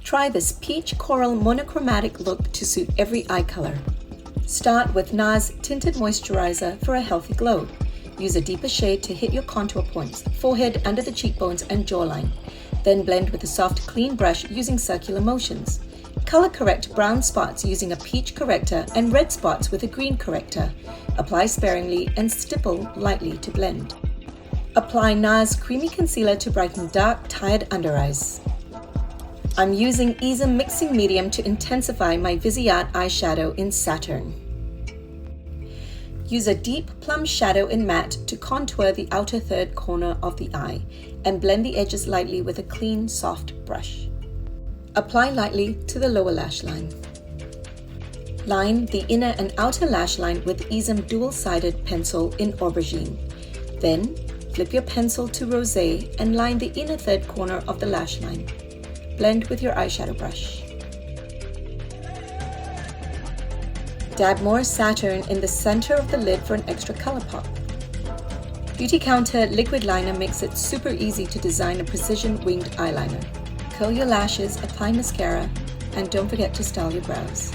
Try this peach coral monochromatic look to suit every eye color. Start with NARS Tinted Moisturizer for a healthy glow. Use a deeper shade to hit your contour points, forehead, under the cheekbones, and jawline. Then blend with a soft, clean brush using circular motions. Color correct brown spots using a peach corrector and red spots with a green corrector. Apply sparingly and stipple lightly to blend. Apply NARS Creamy Concealer to brighten dark, tired under eyes. I'm using Easem Mixing Medium to intensify my Viseart eyeshadow in Saturn. Use a deep plum shadow in matte to contour the outer third corner of the eye and blend the edges lightly with a clean, soft brush. Apply lightly to the lower lash line. Line the inner and outer lash line with Easem dual-sided pencil in aubergine. Then, flip your pencil to rosé and line the inner third corner of the lash line. Blend with your eyeshadow brush. Dab more Saturn in the center of the lid for an extra color pop. Beauty Counter liquid liner makes it super easy to design a precision winged eyeliner. Curl your lashes, apply mascara, and don't forget to style your brows.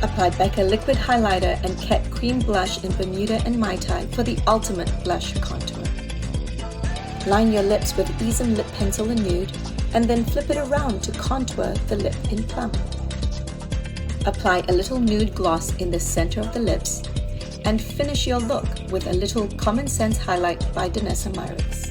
Apply BECCA liquid highlighter and KETT Cream Blush in Bermuda and Mai Tai for the ultimate blush contour. Line your lips with Easem lip pencil in nude, and then flip it around to contour the lip in plum. Apply a little nude gloss in the center of the lips, and finish your look with a little Common Sense highlight by Danessa Myricks.